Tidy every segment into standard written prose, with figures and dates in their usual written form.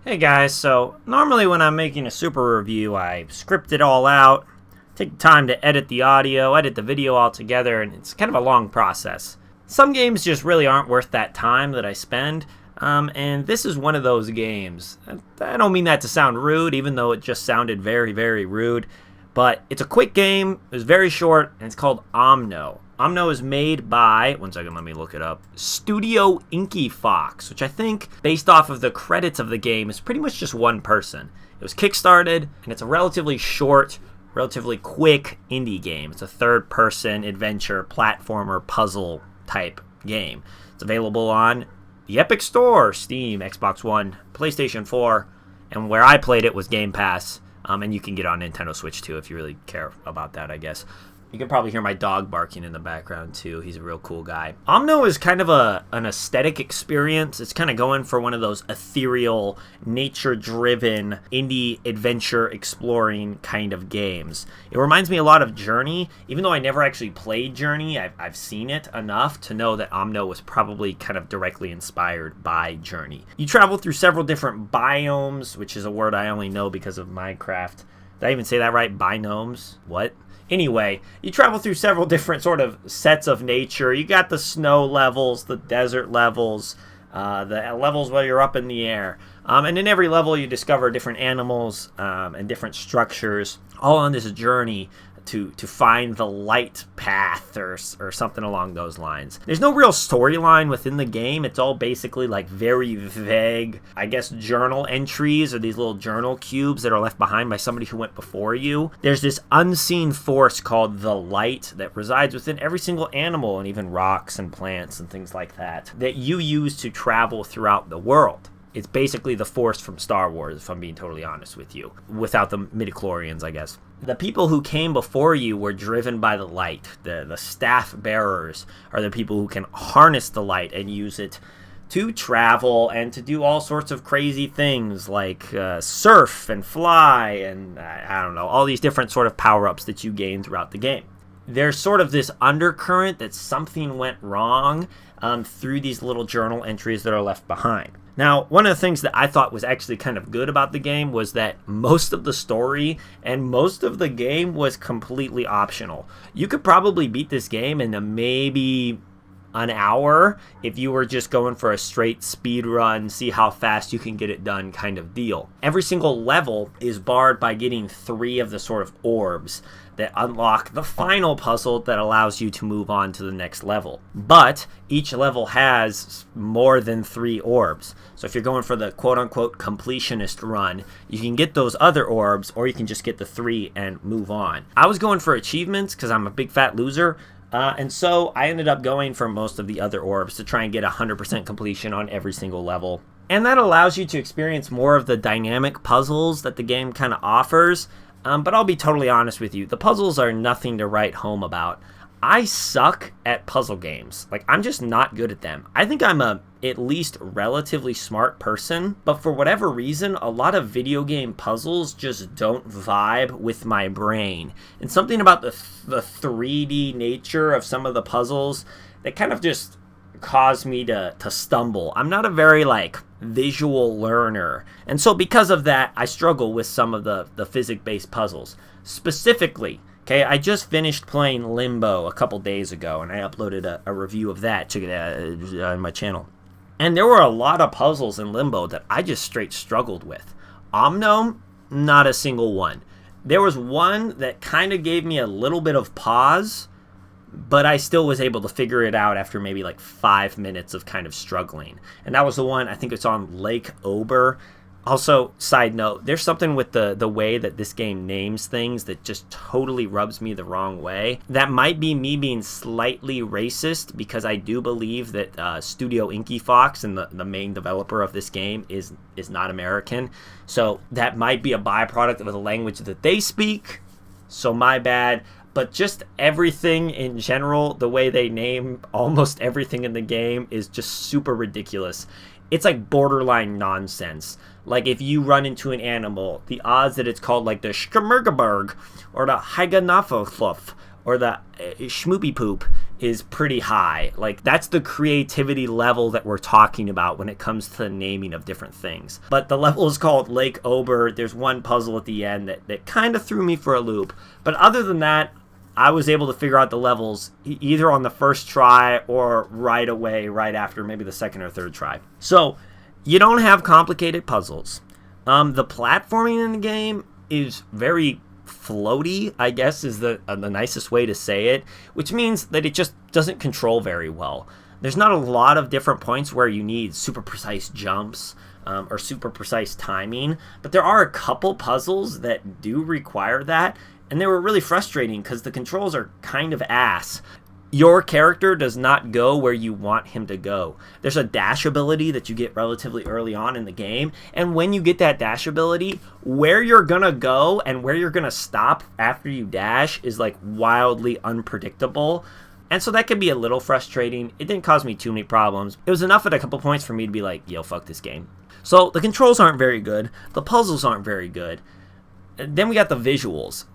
Hey guys, so normally when I'm making a super review, I script it all out, take time to edit the audio, edit the video all together, and it's kind of a long process. Some games just really aren't worth that time that I spend, and this is one of those games. I don't mean that to sound rude, even though it just sounded very, very rude, but it's a quick game, it's very short, and it's called Omno. Omno is made by, one second, let me look it up, Studio Inky Fox, which I think, based off of the credits of the game, is pretty much just one person. It was kickstarted, and it's a relatively short, relatively quick indie game. It's a third-person adventure, platformer, puzzle type game. It's available on the Epic Store, Steam, Xbox One, PlayStation 4, and where I played it was Game Pass, and you can get on Nintendo Switch too if you really care about that, I guess. You can probably hear my dog barking in the background too. He's a real cool guy. Omno is kind of an aesthetic experience. It's kind of going for one of those ethereal, nature-driven, indie adventure exploring kind of games. It reminds me a lot of Journey. Even though I never actually played Journey, I've seen it enough to know that Omno was probably kind of directly inspired by Journey. You travel through several different biomes, which is a word I only know because of Minecraft. Did I even say that right? Binomes? What? Anyway, you travel through several different sort of sets of nature. You got the snow levels, the desert levels, the levels where you're up in the air. And in every level you discover different animals and different structures, all on this journey to find the light path or something along those lines. There's no real storyline within the game. It's all basically like very vague, I guess, journal entries or these little journal cubes that are left behind by somebody who went before you. There's this unseen force called the light that resides within every single animal and even rocks and plants and things like that you use to travel throughout the world. It's basically the Force from Star Wars, if I'm being totally honest with you, without the midichlorians, I guess. The people who came before you were driven by the light. The staff bearers are the people who can harness the light and use it to travel and to do all sorts of crazy things like surf and fly and, I don't know, all these different sort of power-ups that you gain throughout the game. There's sort of this undercurrent that something went wrong through these little journal entries that are left behind. Now, one of the things that I thought was actually kind of good about the game was that most of the story and most of the game was completely optional. You could probably beat this game in maybe an hour if you were just going for a straight speed run, see how fast you can get it done kind of deal. Every single level is barred by getting 3 of the sort of orbs that unlock the final puzzle that allows you to move on to the next level. But each level has more than 3 orbs. So if you're going for the quote-unquote completionist run, you can get those other orbs or you can just get the 3 and move on. I was going for achievements because I'm a big fat loser. And so I ended up going for most of the other orbs to try and get 100% completion on every single level. And that allows you to experience more of the dynamic puzzles that the game kind of offers. But I'll be totally honest with you, the puzzles are nothing to write home about. I suck at puzzle games. Like, I'm just not good at them. I think I'm a at least relatively smart person, but for whatever reason, a lot of video game puzzles just don't vibe with my brain. And something about the 3D nature of some of the puzzles that kind of just caused me to stumble. I'm not a very, visual learner. And so because of that, I struggle with some of the physics-based puzzles. Specifically, okay, I just finished playing Limbo a couple days ago, and I uploaded a review of that on my channel. And there were a lot of puzzles in Limbo that I just straight struggled with. Omno, not a single one. There was one that kind of gave me a little bit of pause, but I still was able to figure it out after maybe 5 minutes of kind of struggling. And that was the one, I think it's on Lake Ober. Also, side note, there's something with the way that this game names things that just totally rubs me the wrong way. That might be me being slightly racist because I do believe that Studio Inky Fox and the main developer of this game is not American. So that might be a byproduct of the language that they speak. So my bad. But just everything in general, the way they name almost everything in the game is just super ridiculous. It's like borderline nonsense. Like if you run into an animal, the odds that it's called like the Schmergeberg or the Heigenaffelfluff or the Schmoopy Poop is pretty high. Like, that's the creativity level that we're talking about when it comes to the naming of different things. But the level is called Lake Ober. There's one puzzle at the end that kind of threw me for a loop. But other than that, I was able to figure out the levels either on the first try or right away, right after maybe the second or third try. So you don't have complicated puzzles. The platforming in the game is very floaty, I guess is the nicest way to say it, which means that it just doesn't control very well. There's not a lot of different points where you need super precise jumps or super precise timing, but there are a couple puzzles that do require that, and they were really frustrating because the controls are kind of ass. Your character does not go where you want him to go. There's a dash ability that you get relatively early on in the game, and when you get that dash ability, where you're gonna go and where you're gonna stop after you dash is like wildly unpredictable, and so that can be a little frustrating. It didn't cause me too many problems. It was enough at a couple points for me to be like, yo, fuck this game. So the controls aren't very good, the puzzles aren't very good, and then we got the visuals.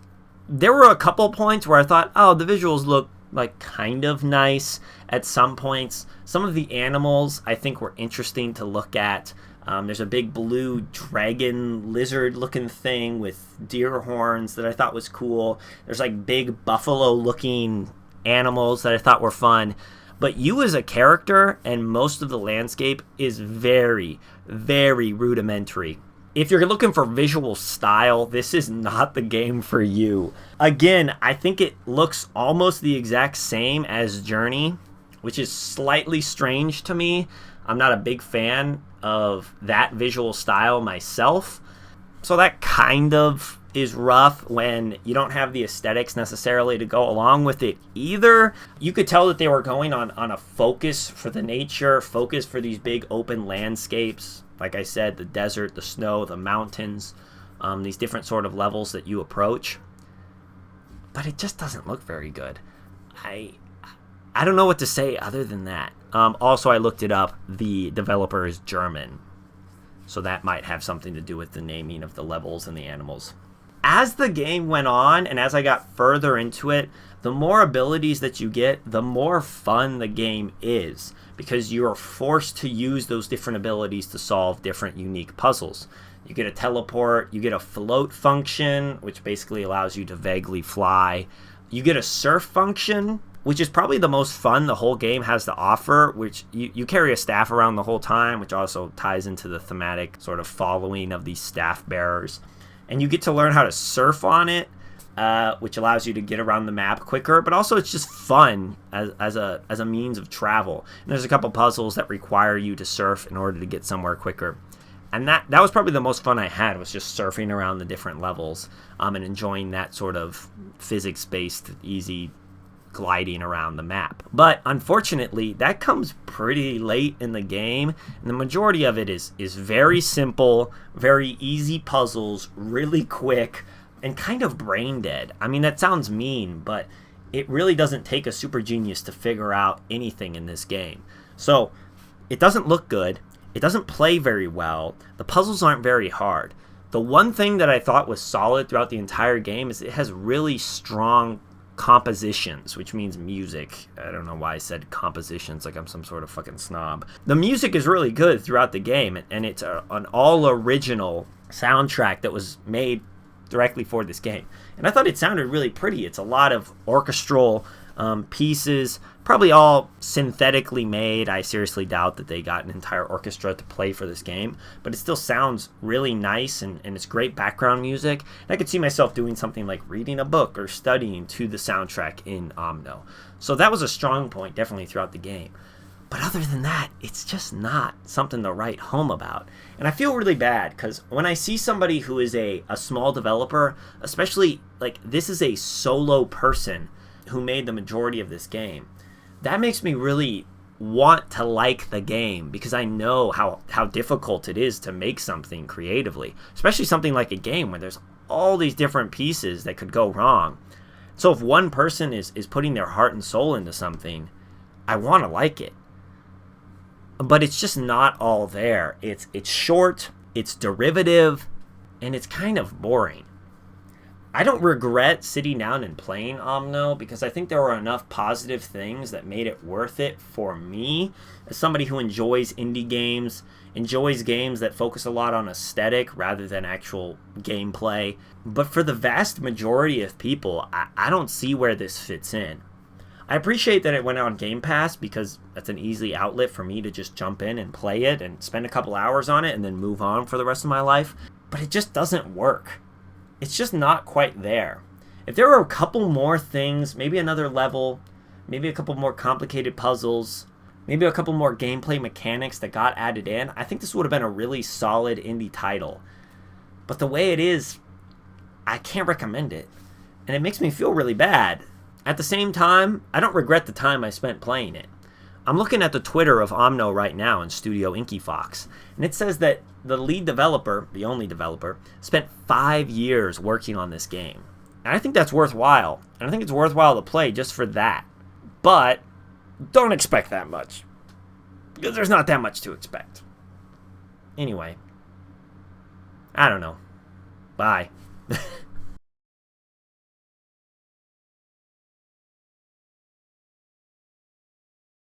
There were a couple points where I thought, oh, the visuals look like kind of nice at some points. Some of the animals I think were interesting to look at. There's a big blue dragon lizard looking thing with deer horns that I thought was cool. There's like big buffalo looking animals that I thought were fun. But you as a character and most of the landscape is very, very rudimentary. If you're looking for visual style, this is not the game for you. Again, I think it looks almost the exact same as Journey, which is slightly strange to me. I'm not a big fan of that visual style myself. So that kind of is rough when you don't have the aesthetics necessarily to go along with it either. You could tell that they were going on a focus for the nature, focus for these big open landscapes. Like I said, the desert, the snow, the mountains, these different sort of levels that you approach. But it just doesn't look very good. I don't know what to say other than that. Also, I looked it up. The developer is German. So that might have something to do with the naming of the levels and the animals. As the game went on and as I got further into it, the more abilities that you get, the more fun the game is, because you're forced to use those different abilities to solve different unique puzzles. You get a teleport, you get a float function, which basically allows you to vaguely fly. You get a surf function, which is probably the most fun the whole game has to offer, which you carry a staff around the whole time, which also ties into the thematic sort of following of these staff bearers. And you get to learn how to surf on it, which allows you to get around the map quicker, but also it's just fun as a means of travel. And there's a couple puzzles that require you to surf in order to get somewhere quicker. And that was probably the most fun I had, was just surfing around the different levels and enjoying that sort of physics-based, easy gliding around the map. But unfortunately, that comes pretty late in the game, and the majority of it is very simple, very easy puzzles, really quick, and kind of brain dead. I mean, that sounds mean, but it really doesn't take a super genius to figure out anything in this game. So it doesn't look good, it doesn't play very well, the puzzles aren't very hard. The one thing that I thought was solid throughout the entire game is it has really strong compositions, which means music. I don't know why I said compositions like I'm some sort of fucking snob. The music is really good throughout the game, and it's an all original soundtrack that was made directly for this game. And I thought it sounded really pretty. It's a lot of orchestral pieces, probably all synthetically made. I seriously doubt that they got an entire orchestra to play for this game, but it still sounds really nice, and it's great background music. And I could see myself doing something like reading a book or studying to the soundtrack in Omno. So that was a strong point definitely throughout the game. But other than that, it's just not something to write home about. And I feel really bad because when I see somebody who is a small developer, especially like this is a solo person who made the majority of this game, that makes me really want to like the game, because I know how difficult it is to make something creatively, especially something like a game where there's all these different pieces that could go wrong. So if one person is putting their heart and soul into something, I want to like it. But it's just not all there. It's short, it's derivative, and it's kind of boring. I don't regret sitting down and playing Omno because I think there were enough positive things that made it worth it for me as somebody who enjoys indie games, enjoys games that focus a lot on aesthetic rather than actual gameplay. But for the vast majority of people, I don't see where this fits in. I appreciate that it went on Game Pass because that's an easy outlet for me to just jump in and play it and spend a couple hours on it and then move on for the rest of my life. But it just doesn't work. It's just not quite there. If there were a couple more things, maybe another level, maybe a couple more complicated puzzles, maybe a couple more gameplay mechanics that got added in, I think this would have been a really solid indie title. But the way it is, I can't recommend it. And it makes me feel really bad. At the same time, I don't regret the time I spent playing it. I'm looking at the Twitter of Omno right now in Studio Inky Fox, and it says that the lead developer, the only developer, spent 5 years working on this game. And I think that's worthwhile, and I think it's worthwhile to play just for that. But don't expect that much, because there's not that much to expect. Anyway, I don't know. Bye.